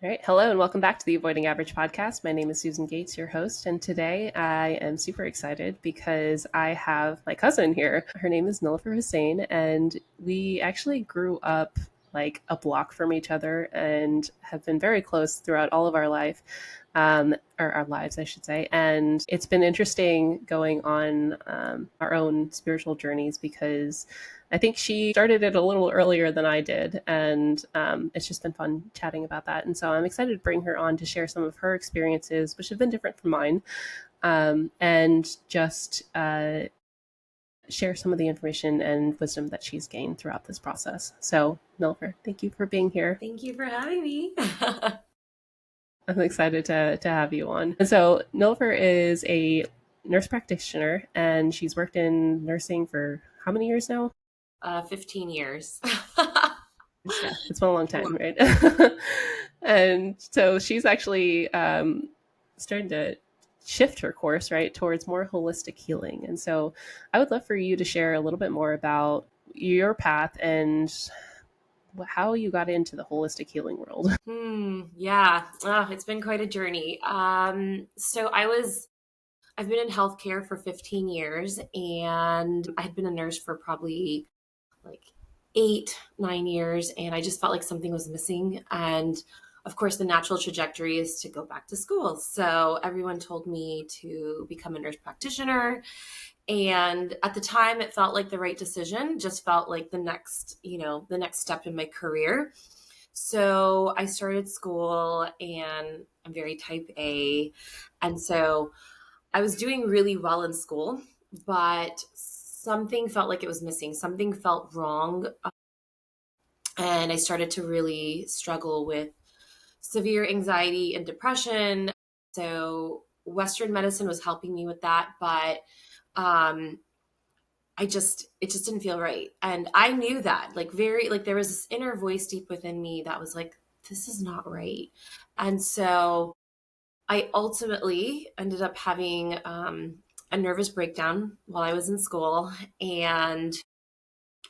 All right. Hello and welcome back to the Avoiding Average podcast. My name is Susan Gates, your host, and today I am super excited because I have my cousin here. Her name is Nelofer Hussain, and we actually grew up like a block from each other and have been very close throughout all of our life, or our lives, I should say. And it's been interesting going on our own spiritual journeys because I think she started it a little earlier than I did, and it's just been fun chatting about that. And so I'm excited to bring her on to share some of her experiences, which have been different from mine, and just share some of the information and wisdom that she's gained throughout this process. So, Nilfer, thank you for being here. Thank you for having me. I'm excited to have you on. And so, Nilfer is a nurse practitioner, and she's worked in nursing for how many years now? 15 years. Yeah, it's been a long time, right? And so she's actually starting to shift her course, right, towards more holistic healing. And so I would love for you to share a little bit more about your path and how you got into the holistic healing world. Yeah. Oh, it's been quite a journey. So I've been in healthcare for 15 years, and I had been a nurse for probably like 8, 9 years, and I just felt like something was missing. And of course, the natural trajectory is to go back to school. So everyone told me to become a nurse practitioner. And at the time, it felt like the right decision, just felt like the next step in my career. So I started school, and I'm very type A. And so I was doing really well in school, but something felt like it was missing. Something felt wrong. And I started to really struggle with severe anxiety and depression. So Western medicine was helping me with that, but um, it just didn't feel right. And I knew that, like there was this inner voice deep within me that was like, this is not right. And so I ultimately ended up having a nervous breakdown while I was in school. And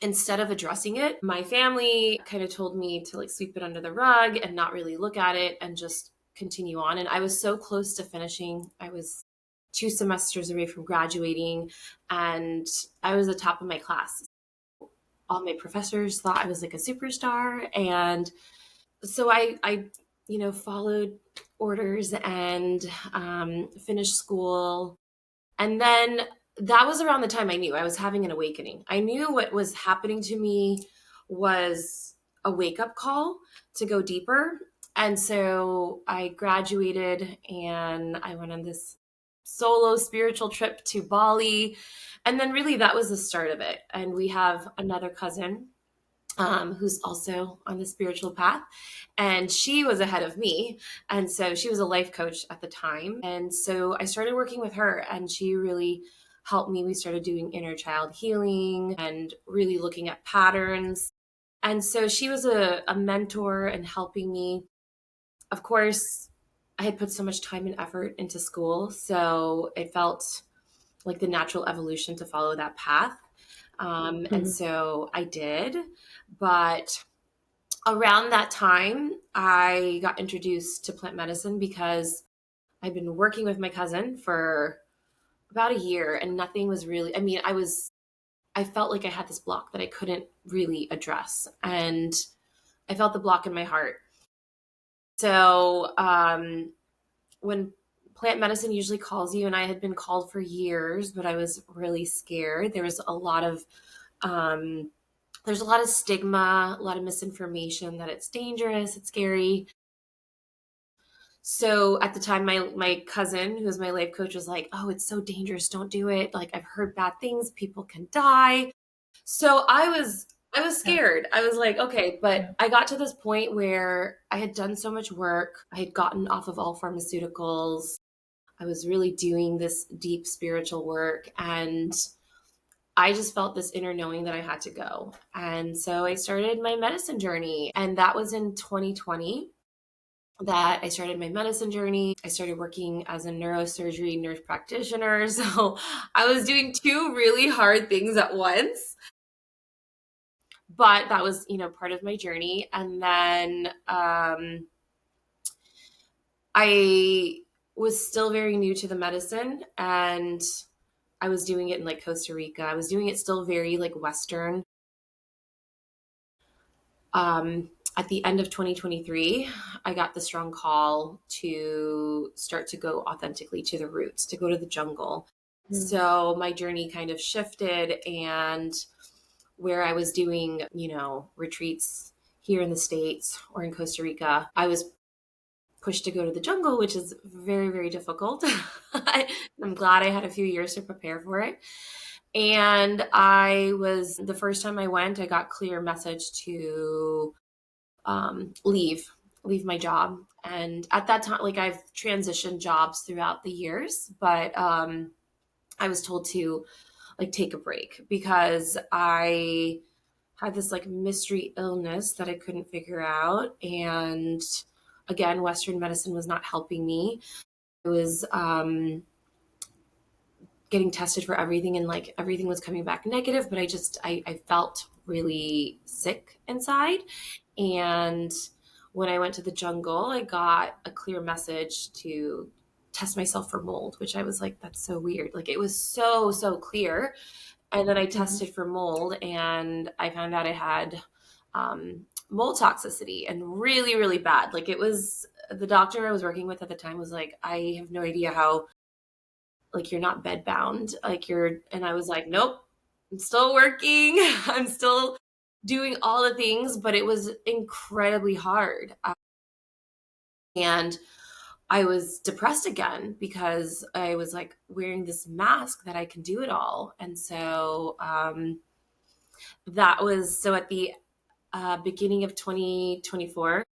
instead of addressing it, my family kind of told me to like sweep it under the rug and not really look at it and just continue on. And I was so close to finishing. I was 2 semesters away from graduating, and I was the top of my class. All my professors thought I was like a superstar. And so I followed orders and finished school. And then that was around the time I knew I was having an awakening. I knew what was happening to me was a wake up call to go deeper. And so I graduated and I went on this solo spiritual trip to Bali. And then really that was the start of it. And we have another cousin who's also on the spiritual path. And she was ahead of me. And so she was a life coach at the time. And so I started working with her, and she really helped me. We started doing inner child healing and really looking at patterns. And so she was a mentor and helping me. Of course, I had put so much time and effort into school. So it felt like the natural evolution to follow that path. And so I did. But around that time, I got introduced to plant medicine because I'd been working with my cousin for about a year, and nothing was really, I felt like I had this block that I couldn't really address. And I felt the block in my heart. So when plant medicine usually calls you, and I had been called for years, but I was really scared. There's a lot of stigma, a lot of misinformation that it's dangerous, it's scary. So at the time, my cousin, who was my life coach, was like, "Oh, it's so dangerous. Don't do it. Like, I've heard bad things. People can die." So I was scared. I was like, okay, but I got to this point where I had done so much work. I had gotten off of all pharmaceuticals. I was really doing this deep spiritual work, and I just felt this inner knowing that I had to go. And so I started my medicine journey. And that was in 2020 that I started my medicine journey. I started working as a neurosurgery nurse practitioner. So I was doing two really hard things at once. But that was, part of my journey. And then I was still very new to the medicine, and I was doing it in like Costa Rica. I was doing it still very like Western. At the end of 2023, I got the strong call to start to go authentically to the roots, to go to the jungle. So my journey kind of shifted, and where I was doing, retreats here in the States or in Costa Rica, I was pushed to go to the jungle, which is very, very difficult. I'm glad I had a few years to prepare for it. And the first time I went, I got clear message to leave my job. And at that time, like I've transitioned jobs throughout the years, but I was told to like take a break because I had this like mystery illness that I couldn't figure out. And again, Western medicine was not helping me. I was getting tested for everything, and like everything was coming back negative, but I felt really sick inside. And when I went to the jungle, I got a clear message to test myself for mold, which I was like, that's so weird. Like it was so, so clear. And then I tested for mold, and I found out I had mold toxicity, and really, really bad. Like it was, the doctor I was working with at the time was like, I have no idea how, like, you're not bed bound. And I was like, nope, I'm still working. I'm still doing all the things, but it was incredibly hard. And I was depressed again because I was like wearing this mask that I can do it all. And so that was so at the beginning of 2024.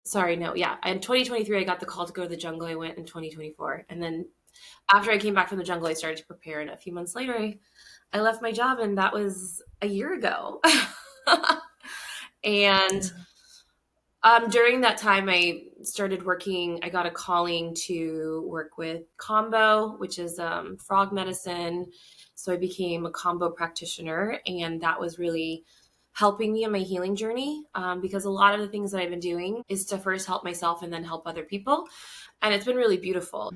Sorry, no, yeah. In 2023, I got the call to go to the jungle. I went in 2024. And then after I came back from the jungle, I started to prepare. And a few months later, I left my job, and that was a year ago. And during that time, I started working. I got a calling to work with Kambo, which is frog medicine. So I became a Kambo practitioner, and that was really helping me in my healing journey, because a lot of the things that I've been doing is to first help myself and then help other people. And it's been really beautiful.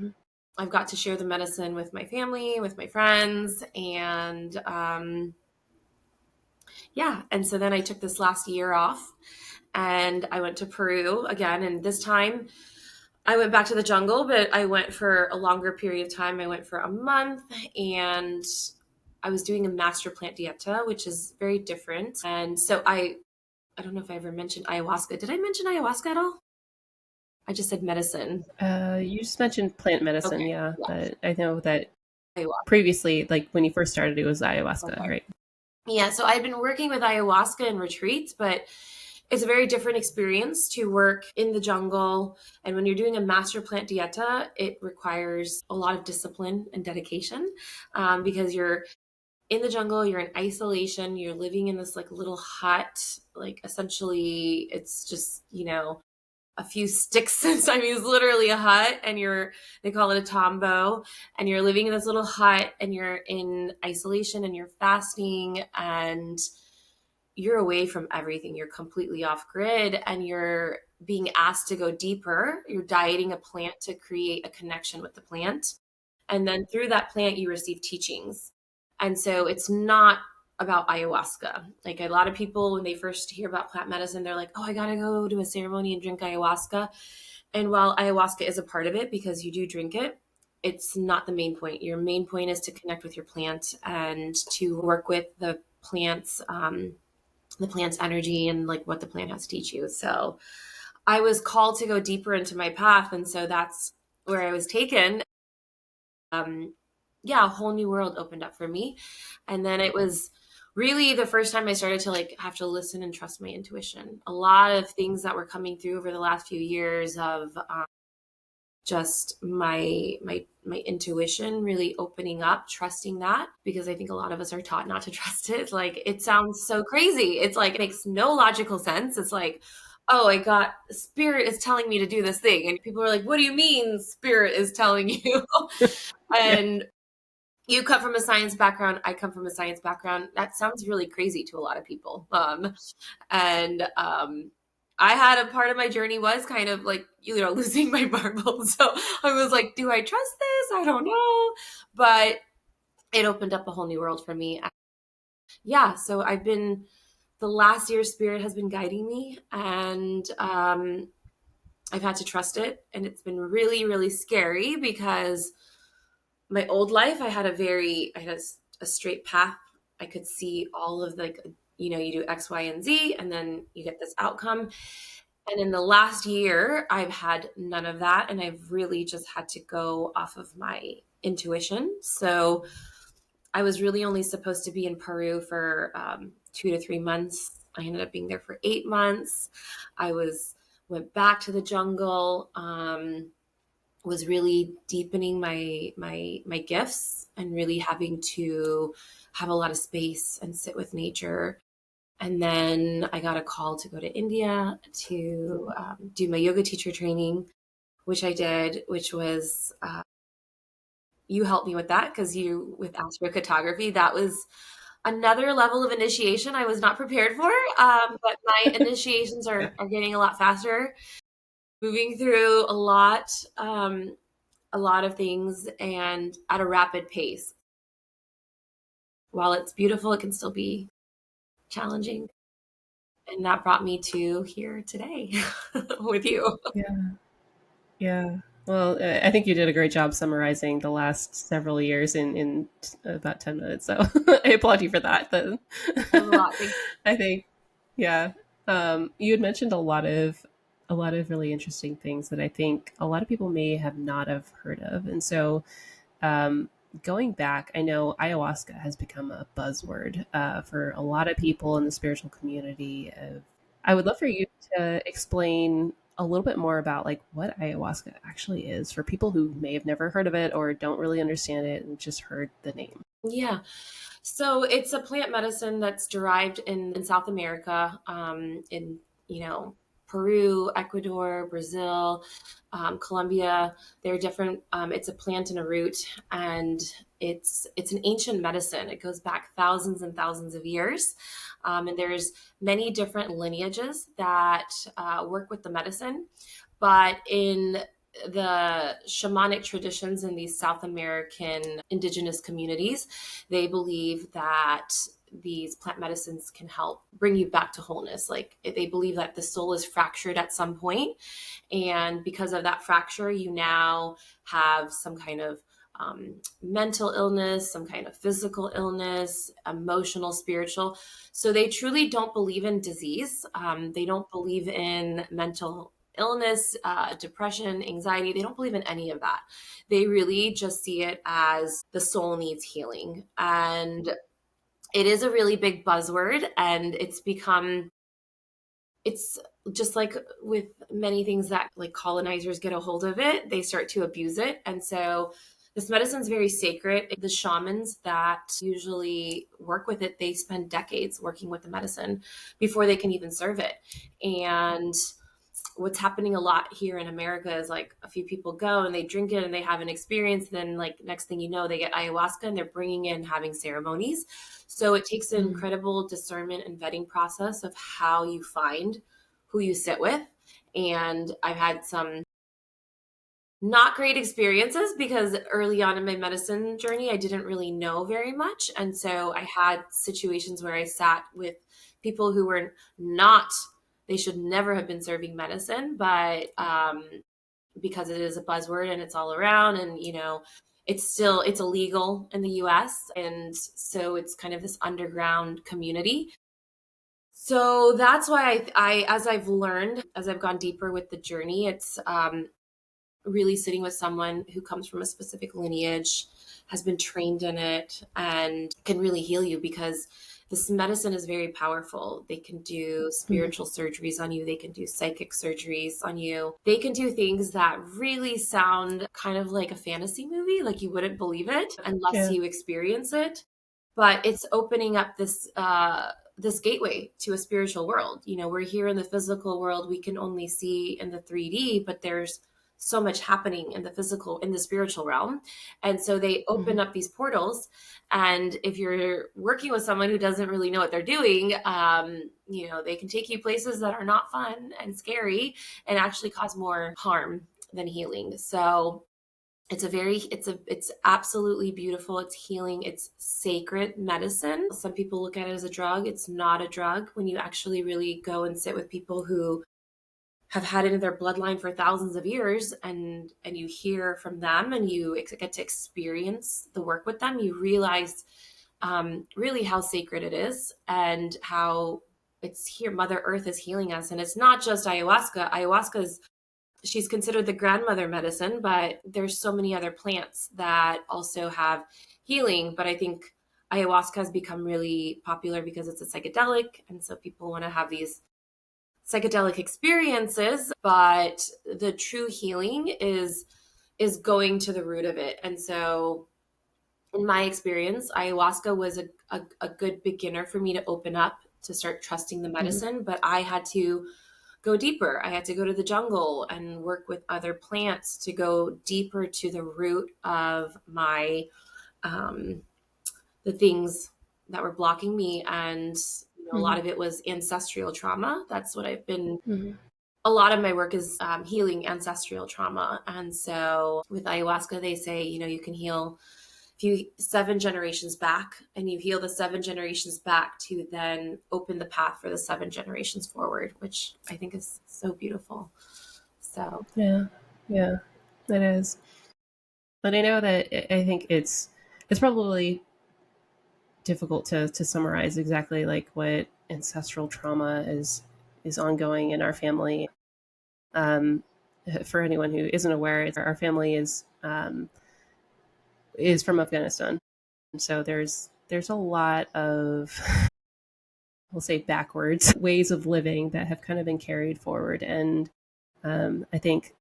I've got to share the medicine with my family, with my friends, and yeah. And so then I took this last year off, and I went to Peru again. And this time I went back to the jungle, but I went for a longer period of time. I went for a month, and I was doing a master plant dieta, which is very different. And so I don't know if I ever mentioned ayahuasca. Did I mention ayahuasca at all? I just said medicine. You just mentioned plant medicine, Okay. yeah, Yeah. but I know that Ayahuasca. previously, like when you first started, it was ayahuasca, Okay. right? Yeah. So I've been working with ayahuasca and retreats, but it's a very different experience to work in the jungle. And when you're doing a master plant dieta, it requires a lot of discipline and dedication, because you're in the jungle, you're in isolation, you're living in this like little hut. Like essentially, it's just, a few sticks. I mean, it's literally a hut, and they call it a tombo, and you're living in this little hut, and you're in isolation, and you're fasting, and you're away from everything. You're completely off grid, and you're being asked to go deeper. You're dieting a plant to create a connection with the plant. And then through that plant, you receive teachings. And so it's not about ayahuasca. Like a lot of people, when they first hear about plant medicine, they're like, oh, I got to go to a ceremony and drink ayahuasca. And while ayahuasca is a part of it because you do drink it, it's not the main point. Your main point is to connect with your plant and to work with the plant's energy and like what the plant has to teach you. So I was called to go deeper into my path. And so that's where I was taken. Yeah, a whole new world opened up for me. And then it was really the first time I started to like have to listen and trust my intuition. A lot of things that were coming through over the last few years of just my intuition really opening up, trusting that, because I think a lot of us are taught not to trust it. Like it sounds so crazy. It's like it makes no logical sense. It's like, oh, I got spirit is telling me to do this thing. And people are like, what do you mean spirit is telling you? Yeah. And you come from a science background, I come from a science background. That sounds really crazy to a lot of people. And I had a part of my journey was kind of like, losing my marbles. So I was like, do I trust this? I don't know. But it opened up a whole new world for me. Yeah. So the last year, spirit has been guiding me, and I've had to trust it. And it's been really, really scary because my old life, I had a straight path. I could see all of like, you do X, Y, and Z, and then you get this outcome. And in the last year, I've had none of that. And I've really just had to go off of my intuition. So I was really only supposed to be in Peru for 2 to 3 months. I ended up being there for 8 months. I went back to the jungle. Was really deepening my gifts and really having to have a lot of space and sit with nature. And then I got a call to go to India to do my yoga teacher training, which I did, which was you helped me with that because you with astrocartography. That was another level of initiation I was not prepared for. But my initiations are getting a lot faster, moving through a lot of things and at a rapid pace. While it's beautiful, it can still be challenging. And that brought me to here today with you. Yeah. Yeah. Well, I think you did a great job summarizing the last several years in about 10 minutes. So I applaud you for that. That was a lot. Thank I think, yeah. You had mentioned a lot of really interesting things that I think a lot of people may have not have heard of. And so, um, going back, I know ayahuasca has become a buzzword for a lot of people in the spiritual community. I would love for you to explain a little bit more about like what ayahuasca actually is for people who may have never heard of it or don't really understand it and just heard the name. Yeah. So it's a plant medicine that's derived in South America, in, Peru, Ecuador, Brazil, Colombia. They're different. It's a plant and a root, and it's an ancient medicine. It goes back thousands and thousands of years, and there's many different lineages that work with the medicine. But in the shamanic traditions in these South American indigenous communities, they believe that these plant medicines can help bring you back to wholeness. Like they believe that the soul is fractured at some point, and because of that fracture, you now have some kind of mental illness, some kind of physical illness, emotional, spiritual. So they truly don't believe in disease. They don't believe in mental illness, depression, anxiety. They don't believe in any of that. They really just see it as the soul needs healing. And it is a really big buzzword, and it's just like with many things that like colonizers get a hold of it, they start to abuse it. And so this medicine is very sacred. The shamans that usually work with it, they spend decades working with the medicine before they can even serve it. And what's happening a lot here in America is like a few people go and they drink it and they have an experience. Then, like, next thing you know, they get ayahuasca and they're bringing in having ceremonies. So it takes an Mm. incredible discernment and vetting process of how you find who you sit with. And I've had some not great experiences because early on in my medicine journey, I didn't really know very much. And so I had situations where I sat with people who were not, they should never have been serving medicine, but because it is a buzzword and it's all around, and it's illegal in the US, and so it's kind of this underground community. So that's why as I've learned, as I've gone deeper with the journey, it's really sitting with someone who comes from a specific lineage, has been trained in it, and can really heal you because this medicine is very powerful. They can do Mm. spiritual surgeries on you, they can do psychic surgeries on you, they can do things that really sound kind of like a fantasy movie, like you wouldn't believe it unless Yeah. you experience it. But it's opening up this gateway to a spiritual world. We're here in the physical world, we can only see in the 3D, but there's so much happening in the physical, in the spiritual realm. And so they open up these portals. And if you're working with someone who doesn't really know what they're doing, they can take you places that are not fun and scary and actually cause more harm than healing. So it's absolutely beautiful. It's healing. It's sacred medicine. Some people look at it as a drug. It's not a drug. When you actually really go and sit with people who have had it in their bloodline for thousands of years, and you hear from them, and you get to experience the work with them, you realize really how sacred it is, and how it's here. Mother Earth is healing us. And it's not just ayahuasca. She's considered the grandmother medicine, but there's so many other plants that also have healing. But I think ayahuasca has become really popular because it's a psychedelic, and so people want to have these psychedelic experiences. But the true healing is going to the root of it. And so in my experience, ayahuasca was a good beginner for me to open up, to start trusting the medicine. But I had to go deeper. I had to go to the jungle and work with other plants to go deeper to the root of my the things that were blocking me. And a lot of it was ancestral trauma. That's what I've been. A lot of my work is healing ancestral trauma. And so with ayahuasca, they say, you can heal if you 7 generations back, and you heal the 7 generations back to then open the path for the 7 generations forward, which I think is so beautiful. So Yeah, yeah, it is. But I know that I think it's probably difficult to summarize exactly like what ancestral trauma is ongoing in our family. Um, for anyone who isn't aware, our family is from Afghanistan, so there's a lot of we'll say backwards ways of living that have kind of been carried forward, and I think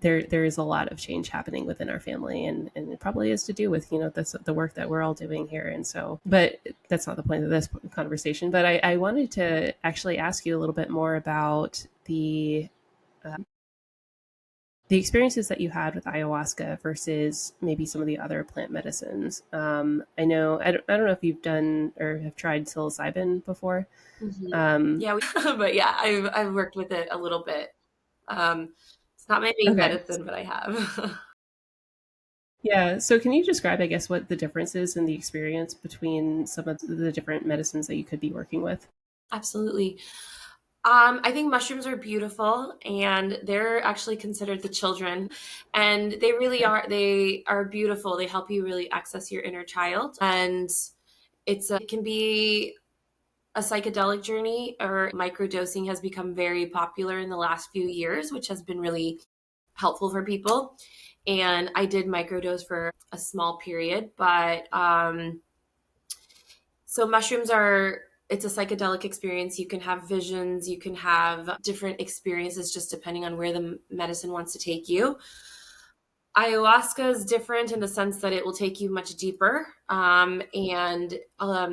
there is a lot of change happening within our family, and it probably is to do with the work that we're all doing here. And so, but that's not the point of this conversation. But I wanted to actually ask you a little bit more about the experiences that you had with ayahuasca versus maybe some of the other plant medicines. I know I don't know if you've done or have tried psilocybin before. yeah, but yeah, I've worked with it a little bit. It's not my main Okay. medicine, but I have. Yeah. So can you describe, I guess, what the difference is in the experience between some of the different medicines that you could be working with? Absolutely. I think mushrooms are beautiful, and they're actually considered the children, and they really Okay. are. They are beautiful. They help you really access your inner child, and it can be a psychedelic journey, or microdosing has become very popular in the last few years, which has been really helpful for people. And I did microdose for a small period, but so mushrooms are, it's a psychedelic experience. You can have visions, you can have different experiences just depending on where the medicine wants to take you. Ayahuasca is different in the sense that it will take you much deeper. And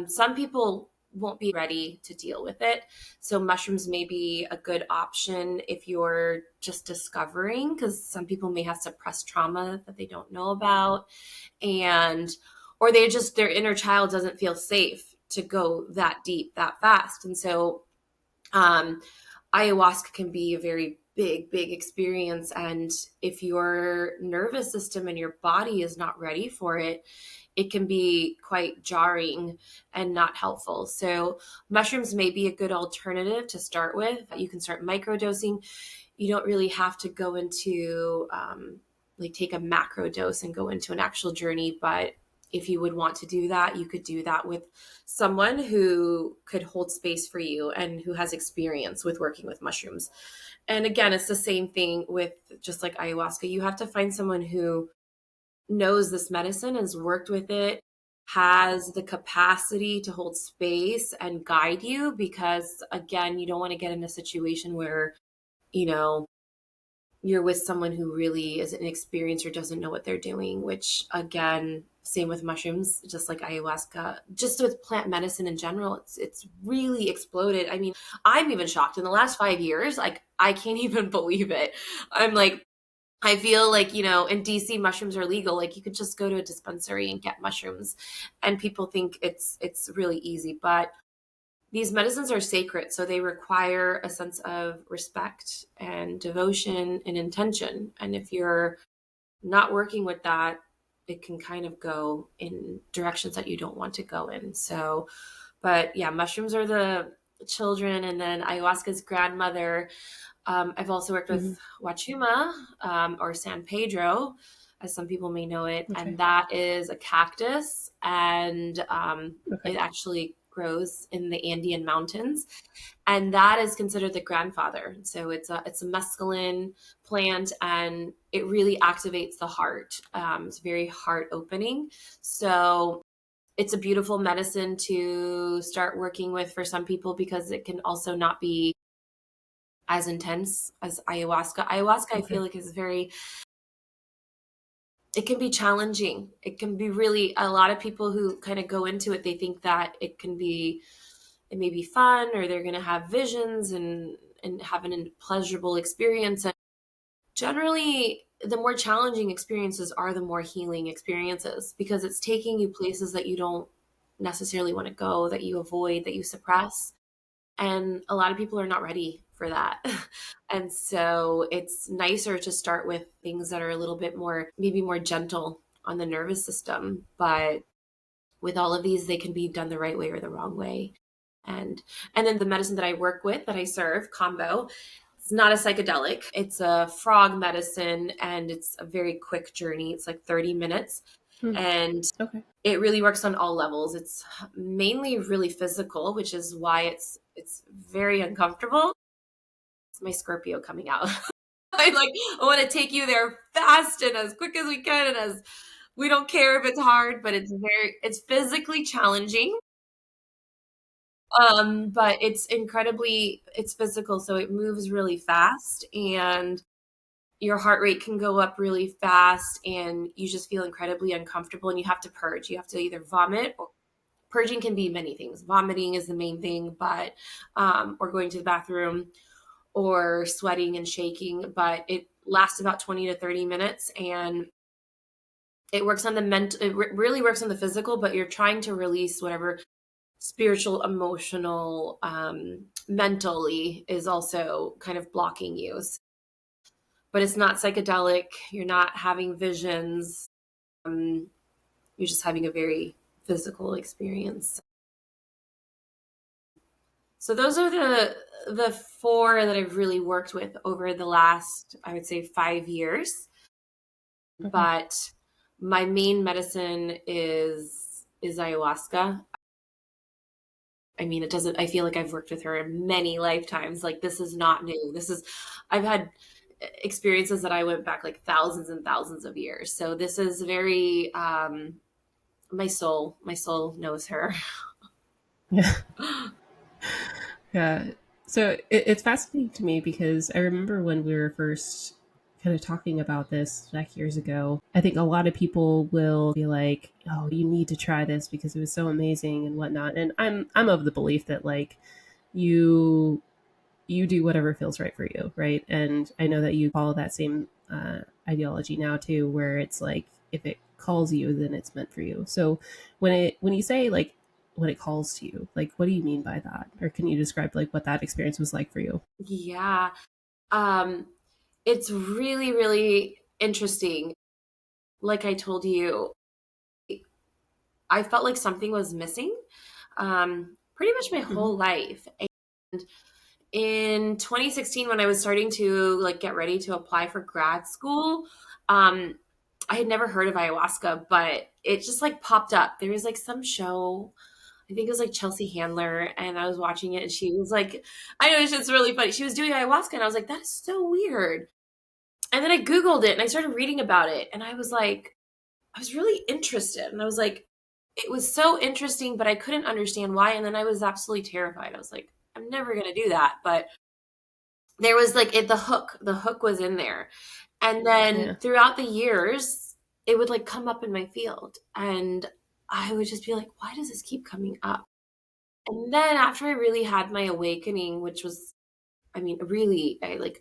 some people won't be ready to deal with it. So mushrooms may be a good option if you're just discovering, because some people may have suppressed trauma that they don't know about. And or they just, their inner child doesn't feel safe to go that deep that fast. And so um, ayahuasca can be a very big experience. And if your nervous system and your body is not ready for it, it can be quite jarring and not helpful. So mushrooms may be a good alternative to start with. You can start microdosing. You don't really have to go into like take a macro dose and go into an actual journey. But if you would want to do that, you could do that with someone who could hold space for you and who has experience with working with mushrooms. And again, it's the same thing with just like ayahuasca. You have to find someone who knows this medicine, has worked with it, has the capacity to hold space and guide you, because again, you don't want to get in a situation where, you know, you're with someone who really isn't inexperienced or doesn't know what they're doing, which again, same with mushrooms, just like ayahuasca, just with plant medicine in general, it's really exploded. I mean, I'm even shocked in the last 5 years, like I can't even believe it. I'm like, I feel like, in DC mushrooms are legal. Like you could just go to a dispensary and get mushrooms, and people think it's really easy, but these medicines are sacred, so they require a sense of respect and devotion and intention. And if you're not working with that, it can kind of go in directions that you don't want to go in. So, but yeah, mushrooms are the children, and then ayahuasca's grandmother. I've also worked with Hmm. Wachuma, or San Pedro, as some people may know it, Okay. and that is a cactus, and Okay. it actually grows in the Andean mountains, and that is considered the grandfather. So it's a mescaline plant, and it really activates the heart. It's very heart opening. So it's a beautiful medicine to start working with for some people because it can also not be as intense as ayahuasca. Ayahuasca, I feel Okay. like, is very, it can be challenging. It can be really, a lot of people who kind of go into it, they think that it may be fun, or they're going to have visions and have an pleasurable experience. And generally, the more challenging experiences are the more healing experiences, because it's taking you places that you don't necessarily want to go, that you avoid, that you suppress. And a lot of people are not ready for that. And so it's nicer to start with things that are a little bit more, maybe more gentle on the nervous system. But with all of these, they can be done the right way or the wrong way. And then the medicine that I work with, that I serve, Kambo, it's not a psychedelic. It's a frog medicine, and it's a very quick journey. It's like 30 minutes. Hmm. And Okay. it really works on all levels. It's mainly really physical, which is why it's very uncomfortable. It's my Scorpio coming out. I want to take you there fast and as quick as we can, and as we don't care if it's hard, but it's physically challenging. But it's physical, so it moves really fast, and your heart rate can go up really fast, and you just feel incredibly uncomfortable, and you have to purge. You have to either vomit, or purging can be many things. Vomiting is the main thing, but or going to the bathroom, or sweating and shaking. But it lasts about 20 to 30 minutes, and it works on the mental. Really works on the physical, but you're trying to release whatever spiritual, emotional, mentally is also kind of blocking you. But it's not psychedelic. You're not having visions. Um, you're just having a very physical experience. So those are the four that I've really worked with over the last, I would say, 5 years. Okay. But my main medicine is ayahuasca. I mean, it doesn't, I feel like I've worked with her in many lifetimes. Like, this is not new. I've had experiences that I went back like thousands and thousands of years. So this is very, my soul knows her. Yeah. Yeah. So it's fascinating to me because I remember when we were first kind of talking about this back years ago. I think a lot of people will be like, "Oh, you need to try this because it was so amazing and whatnot." And I'm of the belief that like you you do whatever feels right for you, right? And I know that you follow that same ideology now too, where it's like if it calls you, then it's meant for you. So when you say like when it calls to you, like what do you mean by that? Or can you describe like what that experience was like for you? Yeah. Um, it's really, really interesting. Like I told you, I felt like something was missing, pretty much my Hmm. whole life. And in 2016, when I was starting to like get ready to apply for grad school, um, I had never heard of ayahuasca, but it just like popped up. There was like some show, I think it was like Chelsea Handler, and I was watching it, and she was like, I know it's just really funny. She was doing ayahuasca, and I was like, that is so weird. And then I Googled it and I started reading about it, and I was like, I was really interested. And I was like, it was so interesting, but I couldn't understand why. And then I was absolutely terrified. I was like, I'm never going to do that. But there was like the hook was in there. And then Yeah. throughout the years, it would like come up in my field. And I would just be like, why does this keep coming up? And then after I really had my awakening, which was, I mean, really, I like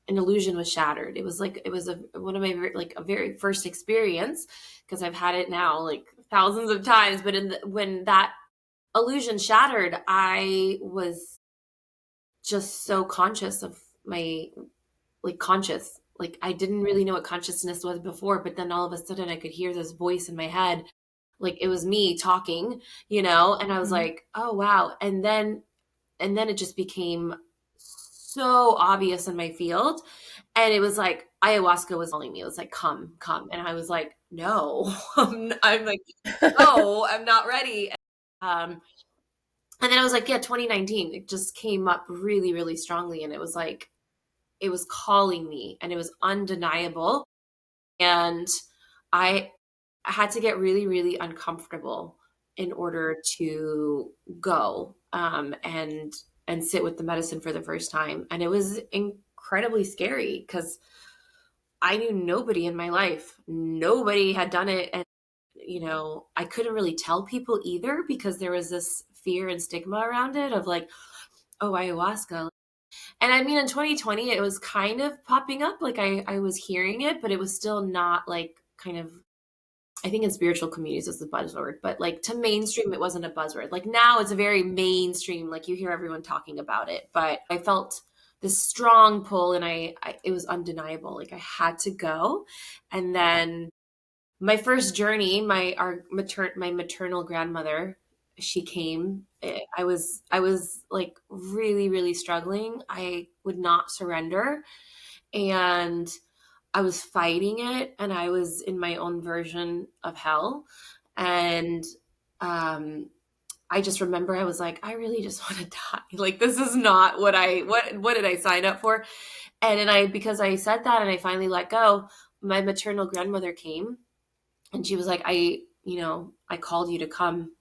an illusion was shattered. It was like, it was one of my like a very first experience, because I've had it now like thousands of times. But when that illusion shattered, I was just so conscious of my, like, conscious. Like, I didn't really know what consciousness was before, but then all of a sudden I could hear this voice in my head, like it was me talking, and I was Mhm. like, oh wow. And then it just became so obvious in my field. And it was like ayahuasca was calling me. It was like, come, come. And I was like, no, I'm like, no, I'm not ready. And then I was like, yeah, 2019, it just came up really, really strongly. And it was like, it was calling me and it was undeniable. And I had to get really, really uncomfortable in order to go, and sit with the medicine for the first time. And it was incredibly scary because I knew nobody in my life. Nobody had done it. And, I couldn't really tell people either because there was this fear and stigma around it of like, oh, ayahuasca. And I mean, in 2020, it was kind of popping up. Like I was hearing it, but it was still not like kind of, I think in spiritual communities it's a buzzword, but like to mainstream, it wasn't a buzzword. Like now it's a very mainstream, like you hear everyone talking about it. But I felt this strong pull, and it was undeniable. Like I had to go. And then my first journey, my maternal grandmother, she came. I was like really, really struggling. I would not surrender, and I was fighting it, and I was in my own version of hell. And um, I just remember I was like, I really just want to die. Like this is not what did I sign up for? And then because I said that and I finally let go, my maternal grandmother came and she was like, I called you to come.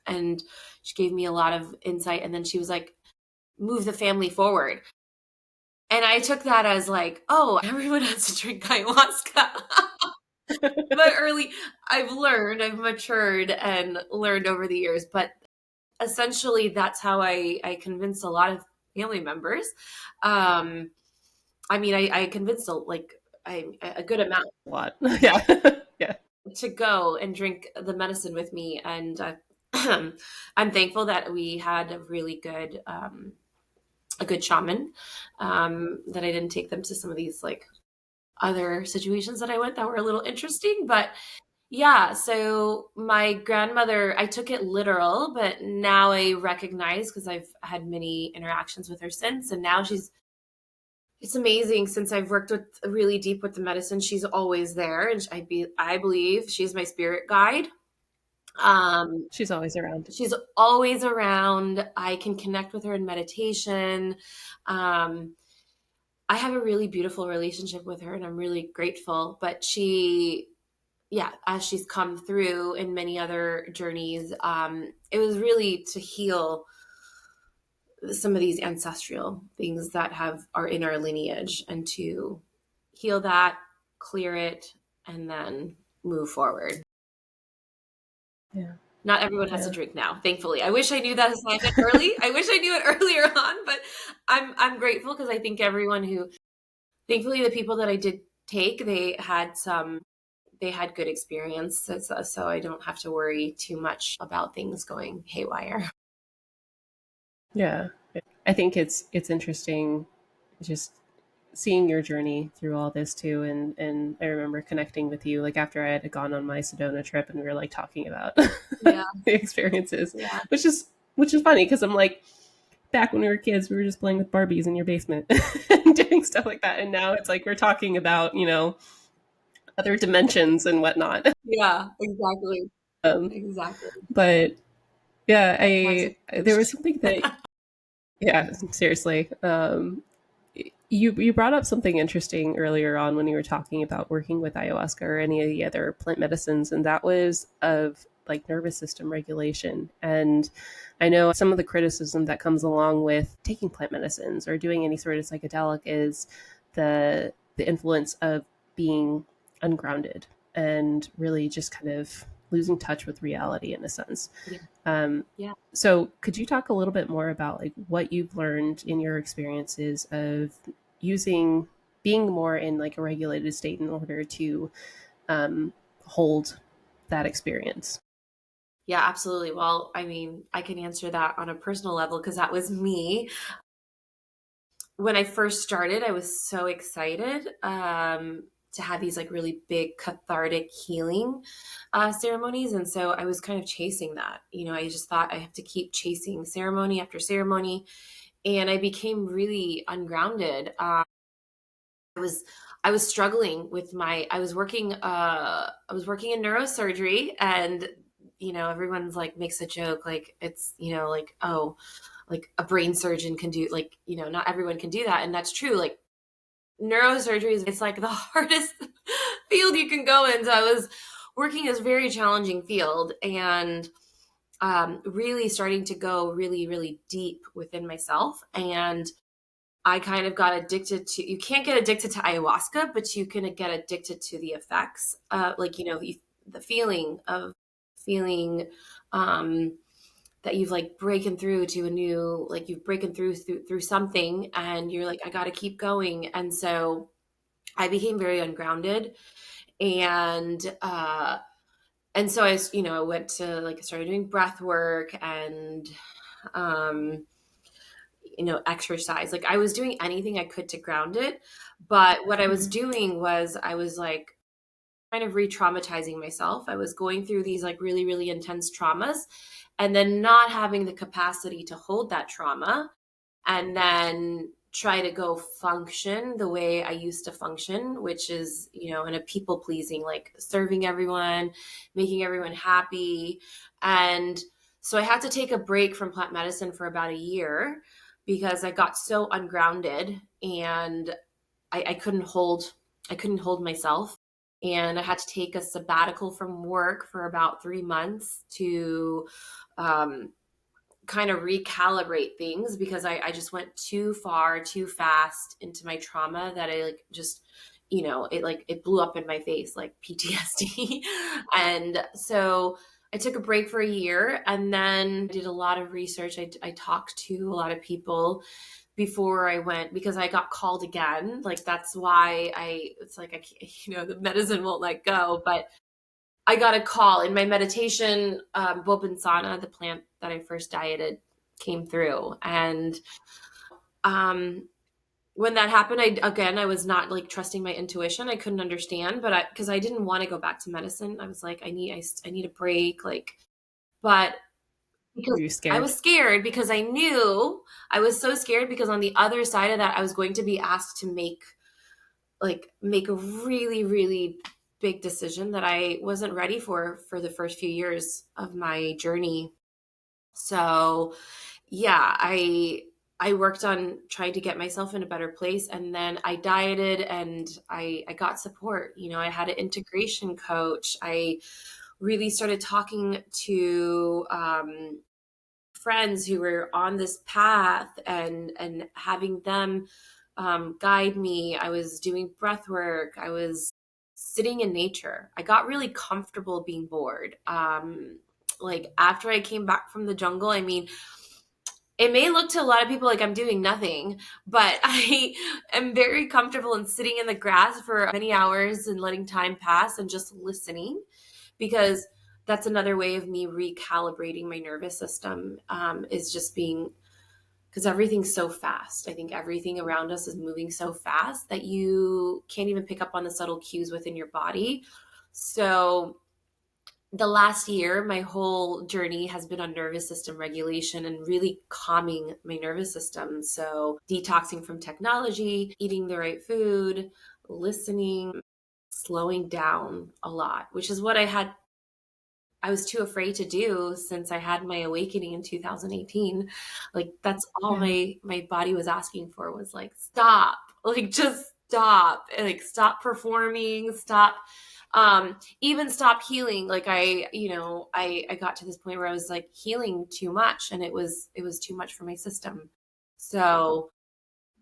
And she gave me a lot of insight. And then she was like, move the family forward. And I took that as like, oh, everyone has to drink ayahuasca. But I've matured and learned over the years. But essentially, that's how I convinced a lot of family members. Um, I mean, I convinced a good amount A lot. Yeah. Yeah. to go and drink the medicine with me. And I'm thankful that we had a good shaman, that I didn't take them to some of these like other situations that I went that were a little interesting. But yeah, so my grandmother, I took it literal, but now I recognize because I've had many interactions with her since. And now it's amazing since I've worked with really deep with the medicine. She's always there. And I believe she's my spirit guide. Um, She's always around. she's always around. I can connect with her in meditation. Um, I have a really beautiful relationship with her and I'm really grateful. But yeah, as she's come through in many other journeys, it was really to heal some of these ancestral things that are in our lineage, and to heal that, clear it, and then move forward. Yeah. Not everyone has to Yeah. drink now, thankfully. I wish I knew that assignment early. I wish I knew it earlier on, but I'm grateful because I think thankfully the people that I did take, they had good experiences, so I don't have to worry too much about things going haywire. Yeah. I think it's interesting just seeing your journey through all this too, and I remember connecting with you like after I had gone on my Sedona trip and we were like talking about Yeah, the experiences, yeah, which is funny because I'm like, back when we were kids we were just playing with Barbies in your basement and doing stuff like that, and now it's like we're talking about other dimensions and whatnot. yeah, exactly, um, exactly. but yeah, Times I have there was changed. something that, yeah, seriously, you brought up something interesting earlier on when you were talking about working with ayahuasca or any of the other plant medicines, and that was of like nervous system regulation. And I know some of the criticism that comes along with taking plant medicines or doing any sort of psychedelic is the influence of being ungrounded and really just kind of losing touch with reality in a sense. Yeah, Um, yeah. so could you talk a little bit more about like what you've learned in your experiences of using being more in like a regulated state in order to hold that experience. Yeah, absolutely. Well, I mean, I can answer that on a personal level because that was me. When I first started, I was so excited to have these like really big cathartic healing ceremonies. And so I was kind of chasing that. You know, I just thought I have to keep chasing ceremony after ceremony. And I became really ungrounded. I was I was struggling with my I was working in neurosurgery, and everyone's like makes a joke like it's like, oh, like a brain surgeon can do, like, not everyone can do that, and that's true. Like neurosurgery is, it's like the hardest field you can go in. So I was working this very challenging field, and really starting to go really really deep within myself. And I kind of got addicted to, you can't get addicted to ayahuasca, but you can get addicted to the effects, like, the feeling of feeling, um, that you've like breaking through to a new, like you've breaking through something, and you're like, I got to keep going. And so I became very ungrounded. And, and so I went to like, I started doing breath work and, um, exercise. Like I was doing anything I could to ground it. But what I was Mhm. doing was I was like kind of re-traumatizing myself. I was going through these like really, really intense traumas and then not having the capacity to hold that trauma and then try to go function the way I used to function, which is, in a people pleasing, like serving everyone, making everyone happy. And so I had to take a break from plant medicine for about a year because I got so ungrounded, and I couldn't hold myself. And I had to take a sabbatical from work for about 3 months to um, kind of recalibrate things because I just went too far, too fast into my trauma that I like just, it blew up in my face like PTSD. And so I took a break for a year and then did a lot of research. I talked to a lot of people before I went because I got called again. Like that's why it's like, I can't, the medicine won't let go. But I got a call in my meditation. Bobinsana, the plant that I first dieted, came through. And um, when that happened, I was not like trusting my intuition. I couldn't understand, but because I didn't want to go back to medicine, I was like, I need a break. Like, but because You're I scared. was scared because I knew I was so scared because on the other side of that, I was going to be asked to make a really, really big decision that I wasn't ready for the first few years of my journey. So, yeah, I worked on trying to get myself in a better place, and then I dieted and I got support. I had an integration coach. I really started talking to friends who were on this path and having them guide me. I was doing breath work. I was sitting in nature. I got really comfortable being bored. Like after I came back from the jungle, I mean, it may look to a lot of people like I'm doing nothing, but I am very comfortable in sitting in the grass for many hours and letting time pass and just listening, because that's another way of me recalibrating my nervous system, is just being, because everything's so fast. I think everything around us is moving so fast that you can't even pick up on the subtle cues within your body. So the last year, my whole journey has been on nervous system regulation and really calming my nervous system. So detoxing from technology, eating the right food, listening, slowing down a lot, which is what I was too afraid to do since I had my awakening in 2018. Like that's all Yeah. my body was asking for was like, stop, like just stop, like stop performing, stop, even stop healing. Like I got to this point where I was like healing too much, and it was too much for my system. So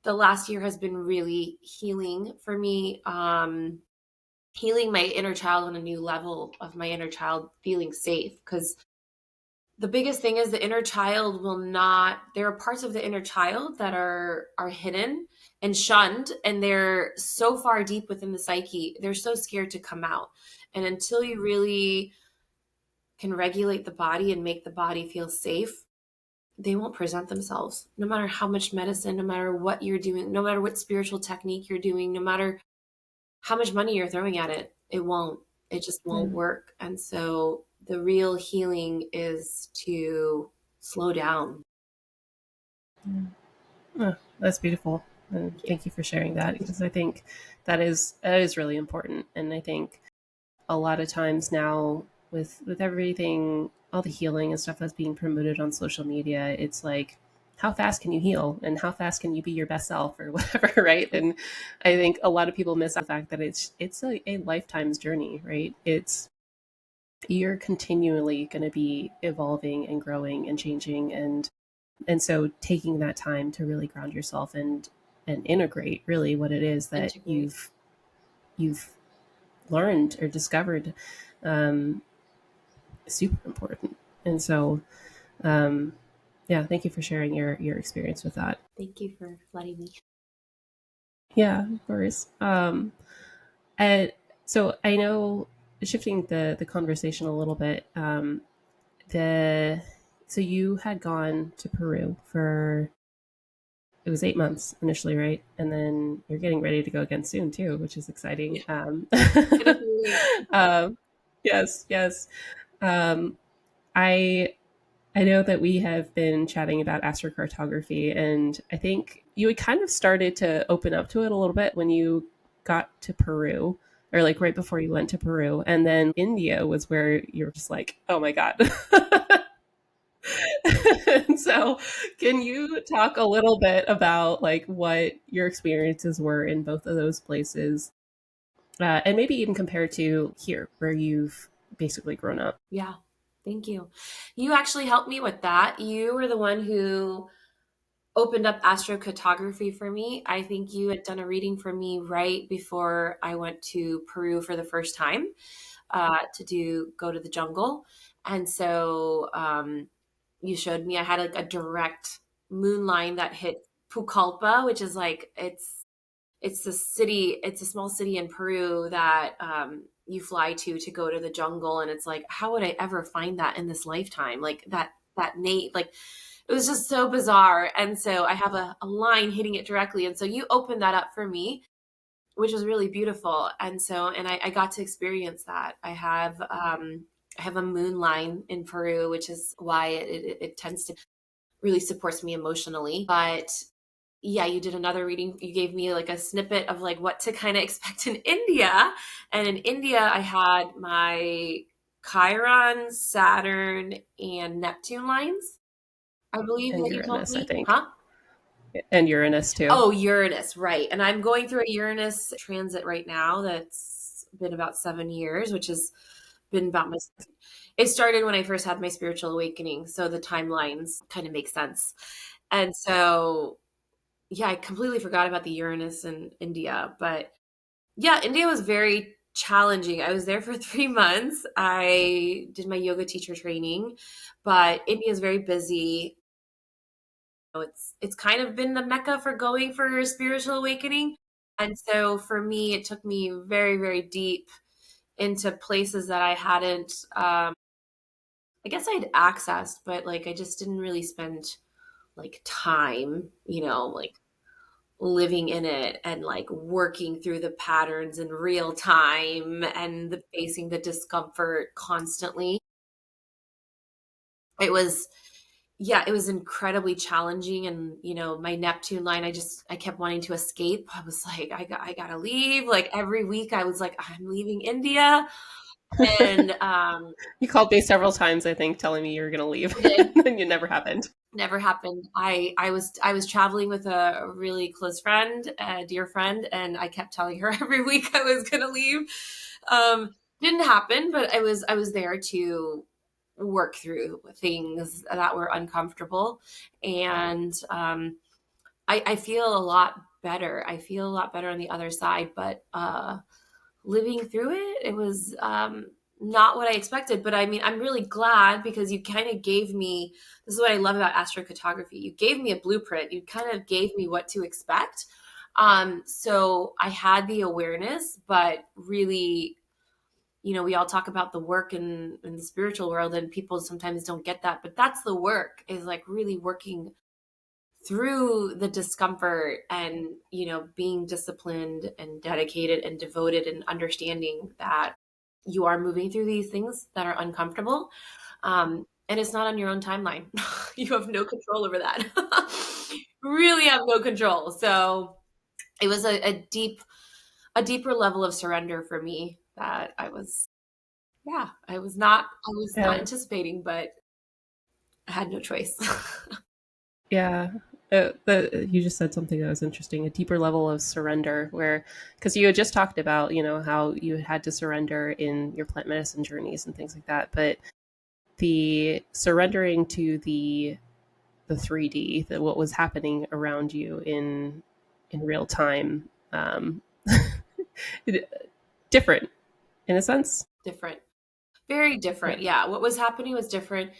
the last year has been really healing for me. Healing my inner child on a new level of my inner child feeling safe, because the biggest thing is the inner child will not, there are parts of the inner child that are hidden and shunned, and they're so far deep within the psyche, they're so scared to come out. And until you really can regulate the body and make the body feel safe, they won't present themselves. No matter how much medicine, no matter what you're doing, no matter what spiritual technique you're doing, no matter how much money you're throwing at it, it just won't Yeah. work. And so the real healing is to slow down. Yeah. Oh, that's beautiful. And Thank you. thank you for sharing that, because I think that is really important. And I think a lot of times now, with everything, all the healing and stuff that's being promoted on social media, it's like, how fast can you heal and how fast can you be your best self or whatever, right? And I think a lot of people miss out the fact that it's a lifetime's journey, right? It's You're continually going to be evolving and growing and changing, and so taking that time to really ground yourself and integrate really what it is that Integrate. you've learned or discovered, um, is super important. And so, um, yeah, thank you for sharing your experience with that. Thank you for letting me. Yeah, of course. And so I know, shifting the conversation a little bit, the so you had gone to Peru for, it was 8 months initially, right? And then you're getting ready to go again soon too, which is exciting. Yeah, gonna be Um, yes, yes. Um, I I know that we have been chatting about astrocartography, and I think you had kind of started to open up to it a little bit when you got to Peru, or like right before you went to Peru, and then India was where you were just like, oh my god. So, can you talk a little bit about like what your experiences were in both of those places, and maybe even compare to here, where you've basically grown up? yeah. Thank you. You actually helped me with that. You were the one who opened up astrocartography for me. I think you had done a reading for me right before I went to Peru for the first time, to go to the jungle. And so you showed me I had like a direct moon line that hit Pucallpa, which is like it's a city, it's a small city in Peru that you fly to go to the jungle, and it's like, how would I ever find that in this lifetime? Like that Nate, like it was just so bizarre. And so I have a line hitting it directly, and so you opened that up for me, which was really beautiful. And so, and I got to experience that. I have a moon line in Peru, which is why it tends to really supports me emotionally. But yeah, you did another reading. You gave me like a snippet of like what to kind of expect in India. And in India, I had my Chiron, Saturn, and Neptune lines, I believe And that you told Uranus, I me. think, Huh? and Uranus too. Oh, Uranus, right. And I'm going through a Uranus transit right now that's been about 7 years, which has been about my. It started when I first had my spiritual awakening. So the timelines kind of make sense. And so, yeah, I completely forgot about the Uranus in India. But yeah, India was very challenging. I was there for 3 months. I did my yoga teacher training, but India is very busy. It's kind of been the mecca for going for a spiritual awakening. And so for me, it took me very, very deep into places that I hadn't, I guess I'd accessed, but like I just didn't really spend like time, like living in it and like working through the patterns in real time and facing the discomfort constantly. It was, yeah, it was incredibly challenging. And, my Neptune line, I kept wanting to escape. I was like, I gotta leave. Like every week I was like, I'm leaving India. And, You called me several times, I think, telling me you were going to leave, I did. and it never happened. Never happened. I was traveling with a really close friend, a dear friend, and I kept telling her every week I was gonna leave. Didn't happen, but I was there to work through things that were uncomfortable. And I feel a lot better. I feel a lot better on the other side, but living through it, it was not what I expected. But I mean, I'm really glad because you kind of gave me, this is what I love about astrocartography. You gave me a blueprint. You kind of gave me what to expect. So I had the awareness, but really, we all talk about the work in the spiritual world, and people sometimes don't get that, but that's the work, is like really working through the discomfort and, being disciplined and dedicated and devoted and understanding that you are moving through these things that are uncomfortable. And it's not on your own timeline. You have no control over that. Really have no control. So it was a deeper level of surrender for me that I was not Yeah. anticipating, but I had no choice. Yeah. You just said something that was interesting, a deeper level of surrender, where, because you had just talked about, how you had to surrender in your plant medicine journeys and things like that. But the surrendering to the 3D, that what was happening around you in real time, different in a sense. Different. Very Yeah. different. Yeah, what was happening was different,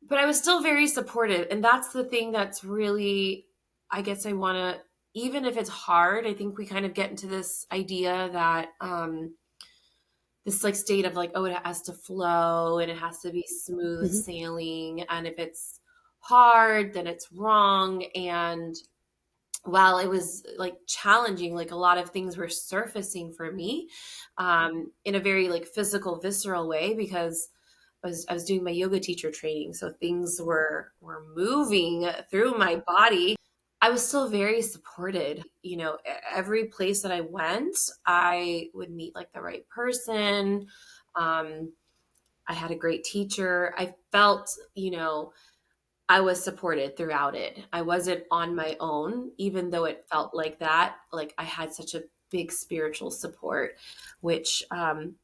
but I was still very supportive, and that's the thing that's really, I guess I wanna, even if it's hard, I think we kind of get into this idea that, this, like, state of, like, "Oh, it has to flow, and it has to be smooth Hmm. sailing, and if it's hard, then it's wrong," and while it was, like, challenging, like, a lot of things were surfacing for me, in a very, like, physical, visceral way, because I was doing my yoga teacher training, so things were moving through my body. I was still very supported. Every place that I went, I would meet, like, the right person. Um, I had a great teacher. I felt, I was supported throughout it. I wasn't on my own, even though it felt like that. Like, I had such a big spiritual support, which,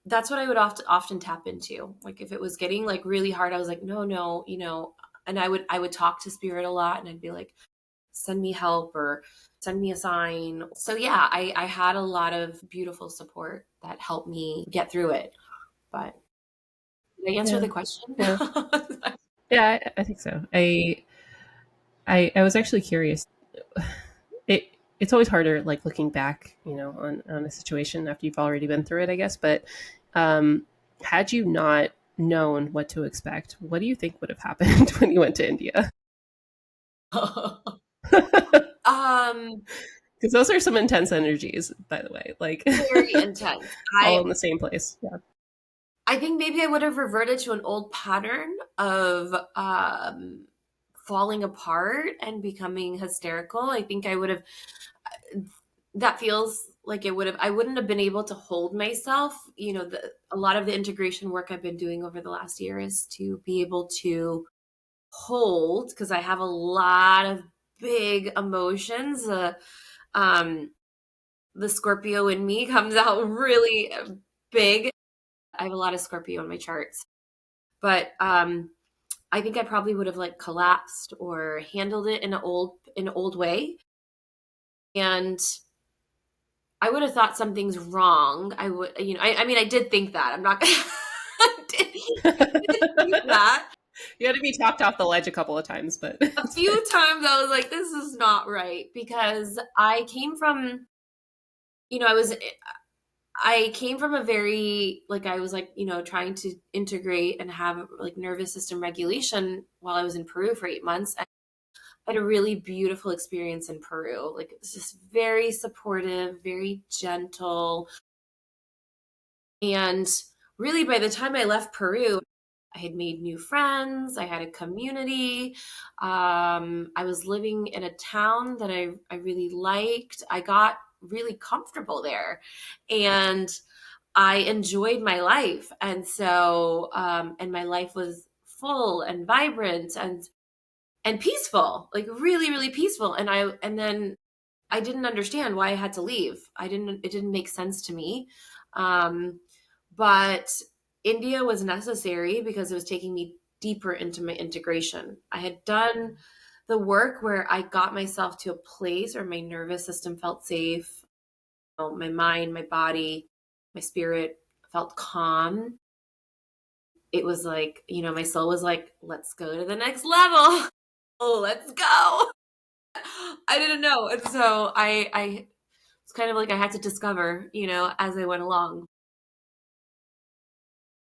that's what I would often tap into. Like, if it was getting, like, really hard, I was like, no, no, and I would talk to spirit a lot, and I'd be like, send me help or send me a sign. So yeah, I had a lot of beautiful support that helped me get through it. But did I answer Yeah. the question? Yeah. Yeah, I think so. I was actually curious. It's always harder, like looking back, on a situation after you've already been through it, I guess. But had you not known what to expect, what do you think would have happened when you went to India? um Because those are some intense energies, by the way, like Very intense. I all in the same place. Yeah. I think maybe I would have reverted to an old pattern of, falling apart and becoming hysterical. I think I would have, that feels like I wouldn't have been able to hold myself. A lot of the integration work I've been doing over the last year is to be able to hold, because I have a lot of big emotions. Um, the Scorpio in me comes out really big. I have a lot of Scorpio in my charts. But, I think I probably would have, like, collapsed or handled it in an old way, and I would have thought something's wrong. I mean, I did think that. I'm not gonna I did think that. You had to be talked off the ledge a couple of times, but A it's few fine. times I was like, "This is not right," because I came from a very, like, I was, like, trying to integrate and have, like, nervous system regulation while I was in Peru for 8 months. I had a really beautiful experience in Peru. Like, it was just very supportive, very gentle. And really, by the time I left Peru, I had made new friends. I had a community. I was living in a town that I really liked. I got really comfortable there. And I enjoyed my life. And my life was full and vibrant and peaceful, like really, really peaceful. And then I didn't understand why I had to leave. It didn't make sense to me. Um, but India was necessary because it was taking me deeper into my integration. I had done the work where I got myself to a place where my nervous system felt safe, my mind, my body, my spirit felt calm. it was like, my soul was like, let's go to the next level. Oh, let's go. I didn't know. And so I it's kind of like I had to discover, as I went along.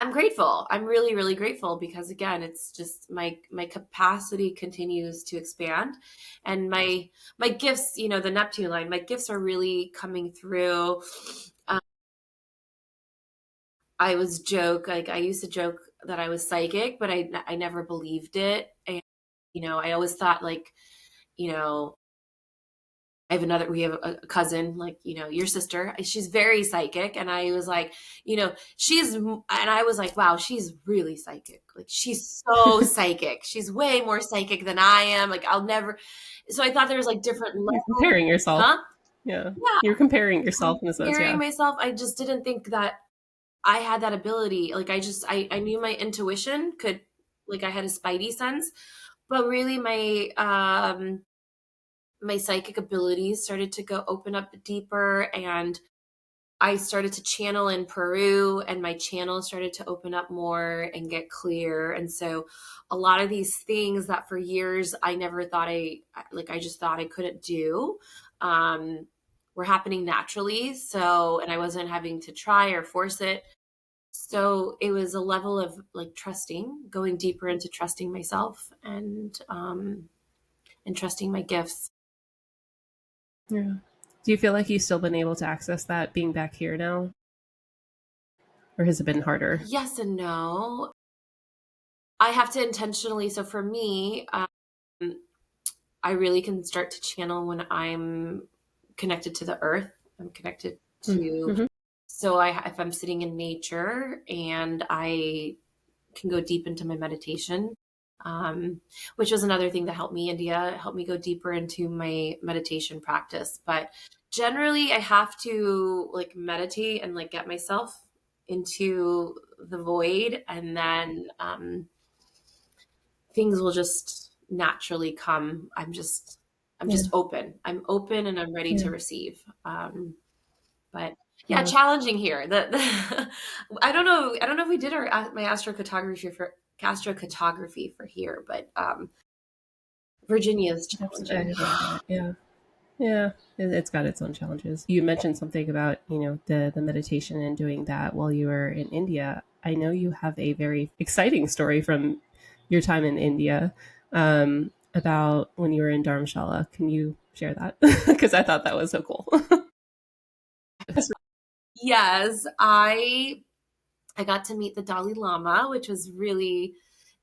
I'm grateful. I'm really, really grateful because again, it's just my capacity continues to expand, and my gifts, the Neptune line, my gifts are really coming through. Um, I used to joke that I was psychic, but I never believed it, and I always thought like, you know, we have a cousin, like, your sister, she's very psychic. And I was like, and I was like, wow, she's really psychic. Like, she's so psychic. She's way more psychic than I am. Like, so I thought there was like different You're levels. comparing yourself. Huh? Yeah. Yeah. You're comparing I'm yourself in a sense. comparing Yeah. myself. I just didn't think that I had that ability. Like, I knew my intuition could, like, I had a spidey sense, but really my psychic abilities started to go open up deeper, and I started to channel in Peru, and my channel started to open up more and get clear. And so a lot of these things that for years I never thought I just thought I couldn't do, um, were happening naturally. So, and I wasn't having to try or force it. So it was a level of like trusting, going deeper into trusting myself, and trusting my gifts. Yeah. Do you feel like you've still been able to access that being back here now? Or has it been harder? Yes and no. I have to intentionally. So for me, I really can start to channel when I'm connected to the earth. I'm connected to, Mm-hmm. so if I'm sitting in nature and I can go deep into my meditation, which was another thing that helped me. India helped me go deeper into my meditation practice. But generally, I have to like meditate and like get myself into the void, and then things will just naturally come. I'm Yeah. just open. I'm open and I'm ready Yeah. to receive. But yeah, Yeah. challenging here. I don't know. I don't know if we did my astrocartography for here, but Virginia is I challenging. haven't done it. Yeah. Yeah. It's got its own challenges. You mentioned something about, the meditation and doing that while you were in India. I know you have a very exciting story from your time in India, about when you were in Dharamshala. Can you share that? Because I thought that was so cool. Yes, I got to meet the Dalai Lama, which was really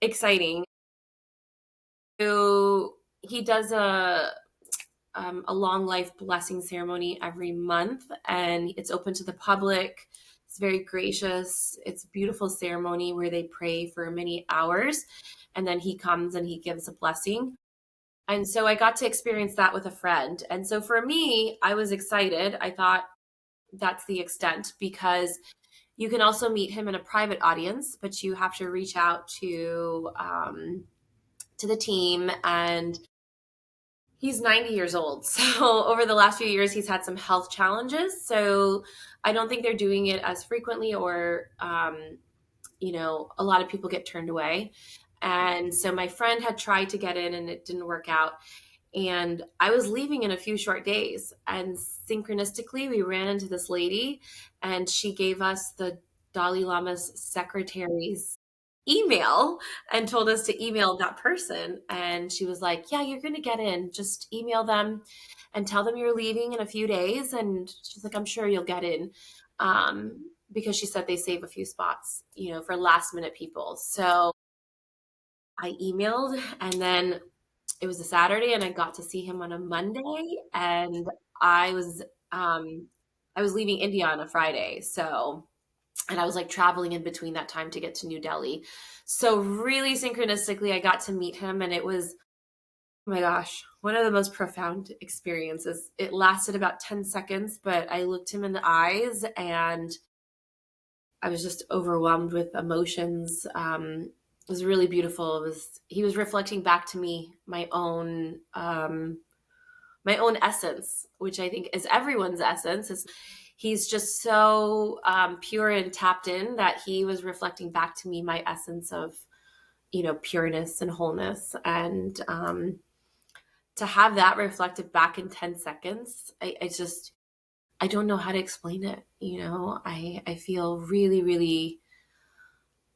exciting. So he does a long life blessing ceremony every month, and it's open to the public. It's very gracious. It's a beautiful ceremony where they pray for many hours, and then he comes and he gives a blessing. And so I got to experience that with a friend. And so for me, I was excited. I thought that's the extent, because you can also meet him in a private audience, but you have to reach out to the team, and he's 90 years old. So over the last few years, he's had some health challenges. So I don't think they're doing it as frequently, or, a lot of people get turned away. And so my friend had tried to get in and it didn't work out. And I was leaving in a few short days. And synchronistically, we ran into this lady, and she gave us the Dalai Lama's secretary's email and told us to email that person. And she was like, yeah, you're going to get in. Just email them and tell them you're leaving in a few days. And she's like, I'm sure you'll get in. Because she said they save a few spots, for last minute people. So I emailed, and then it was a Saturday, and I got to see him on a Monday, and I was I was leaving India on a Friday. So, and I was like traveling in between that time to get to New Delhi. So really synchronistically I got to meet him, and it was, oh my gosh, one of the most profound experiences. It lasted about 10 seconds, but I looked him in the eyes and I was just overwhelmed with emotions. It was really beautiful. He was reflecting back to me my own essence, which I think is everyone's essence. he's just so pure and tapped in that he was reflecting back to me my essence of, pureness and wholeness. And to have that reflected back in 10 seconds, I don't know how to explain it. I feel really, really,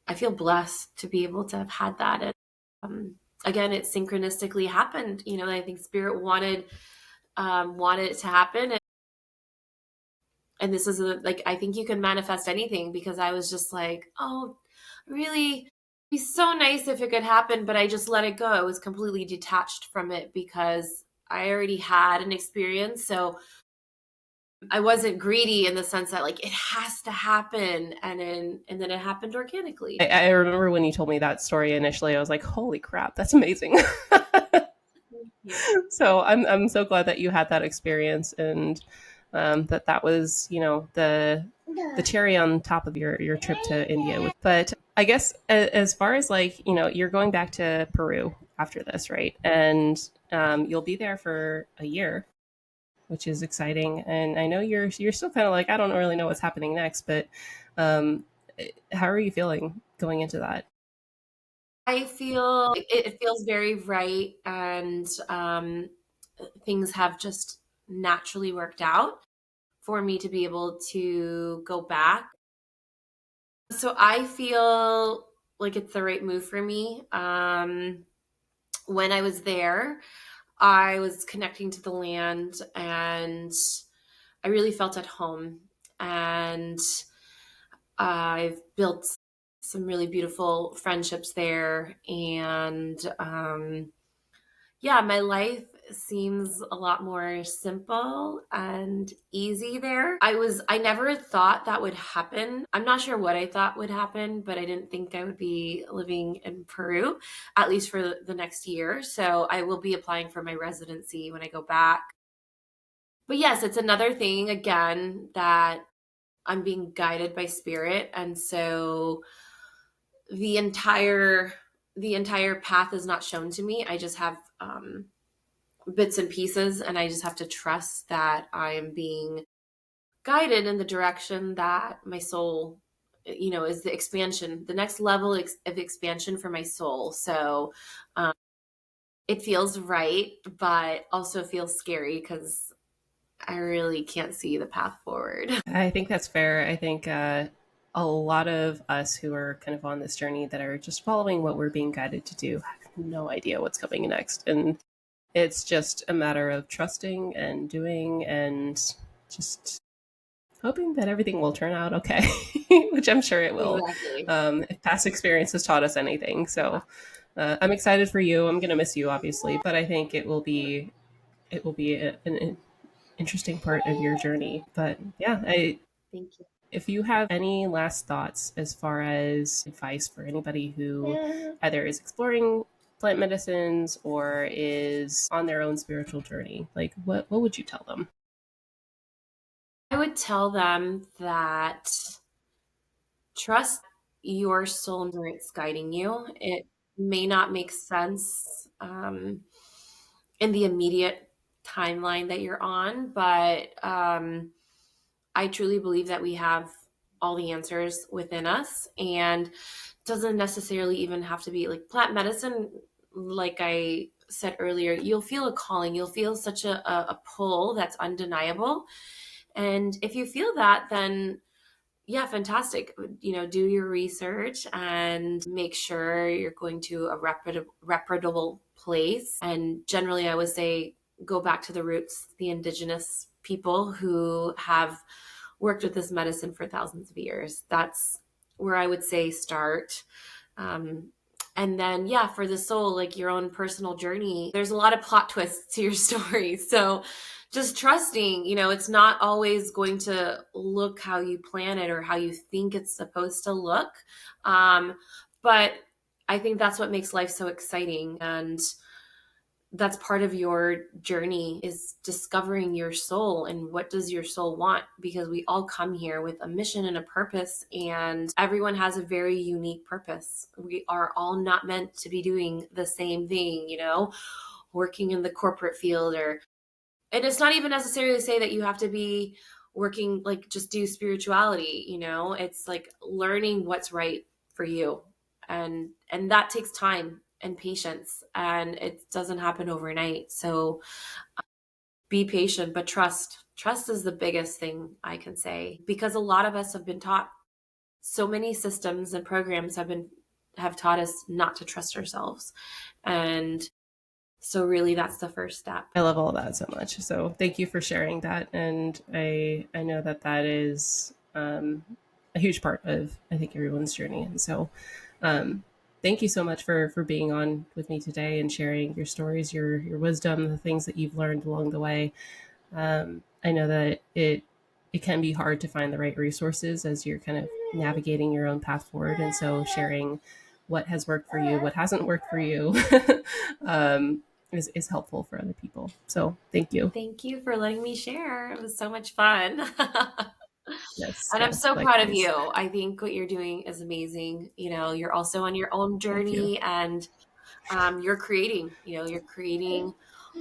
I feel blessed to be able to have had that. And again, it synchronistically happened. I think spirit wanted it to happen. And this is like, I think you can manifest anything, because I was just like, oh, really, be so nice if it could happen. But I just let it go. I was completely detached from it because I already had an experience. So I wasn't greedy in the sense that like it has to happen, and then it happened organically. I remember when you told me that story initially, I was like, holy crap, that's amazing. Yeah. So I'm so glad that you had that experience, and that was, the cherry on top of your trip to India. But I guess as far as like, you're going back to Peru after this, right? And you'll be there for a year, which is exciting. And I know you're still kind of like, I don't really know what's happening next, but um, how are you feeling going into that? I feel it feels very right, and things have just naturally worked out for me to be able to go back. So I feel like it's the right move for me. When I was there, I was connecting to the land, and I really felt at home. And I've built some really beautiful friendships there. And yeah, my life seems a lot more simple and easy there. I never thought that would happen. I'm not sure what I thought would happen, but I didn't think I would be living in Peru, at least for the next year. So I will be applying for my residency when I go back. But yes, it's another thing again that I'm being guided by spirit. And so the entire the entire path is not shown to me. I just have bits and pieces, and I just have to trust that I am being guided in the direction that my soul, is the expansion, the next level of expansion for my soul. So um, it feels right, but also feels scary because I really can't see the path forward. I think that's fair. I think a lot of us who are kind of on this journey that are just following what we're being guided to do have no idea what's coming next. And it's just a matter of trusting and doing and just hoping that everything will turn out okay, which I'm sure it will. Exactly. If past experience has taught us anything. Yeah. So I'm excited for you. I'm going to miss you, obviously, but I think it will be an interesting part of your journey. But yeah, Thank you. if you have any last thoughts as far as advice for anybody who either is exploring plant medicines or is on their own spiritual journey, like what would you tell them? I would tell them that trust your soul where it's guiding you. It may not make sense in the immediate timeline that you're on, but I truly believe that we have all the answers within us, and it doesn't necessarily even have to be like plant medicine. Like I said earlier, you'll feel a calling, you'll feel such a pull that's undeniable. And if you feel that, then yeah, fantastic. Do your research and make sure you're going to a reputable place. And generally, I would say go back to the roots, the indigenous people who have worked with this medicine for thousands of years. That's where I would say start. Um, and then, yeah, for the soul, like your own personal journey, there's a lot of plot twists to your story. So just trusting, it's not always going to look how you plan it or how you think it's supposed to look. But I think that's what makes life so exciting. And that's part of your journey, is discovering your soul and what does your soul want, because we all come here with a mission and a purpose, and everyone has a very unique purpose. We are all not meant to be doing the same thing, working in the corporate field, or and it's not even necessarily to say that you have to be working, like just do spirituality, it's like learning what's right for you. And that takes time and patience, and it doesn't happen overnight. So be patient, but trust is the biggest thing I can say, because a lot of us have been taught, so many systems and programs have taught us not to trust ourselves. And so really that's the first step. I love all that so much. So thank you for sharing that. And I know that that is a huge part of, I think, everyone's journey. And so thank you so much for being on with me today and sharing your stories, your wisdom, the things that you've learned along the way. I know that it can be hard to find the right resources as you're kind of navigating your own path forward. And so sharing what has worked for you, what hasn't worked for you, um, is helpful for other people. So thank you. Thank you for letting me share. It was so much fun. Yes, And I'm yes, so proud of likewise. you. I think what you're doing is amazing. You're also on your own Thank you. journey, and you're creating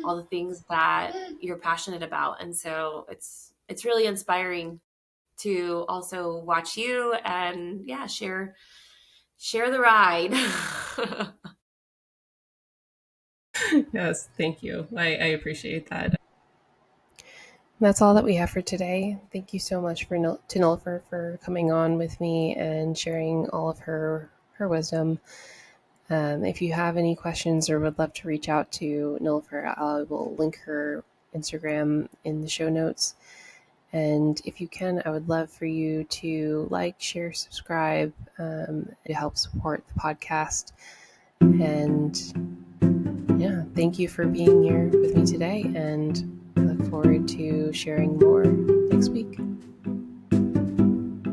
all the things that you're passionate about. And so it's really inspiring to also watch you and yeah, share the ride. Yes, thank you. I appreciate that. That's all that we have for today. Thank you so much to Nilfer for coming on with me and sharing all of her wisdom. If you have any questions or would love to reach out to Nilfer, I will link her Instagram in the show notes. And if you can, I would love for you to like, share, subscribe. It helps support the podcast. And yeah, thank you for being here with me today. And I look forward to sharing more.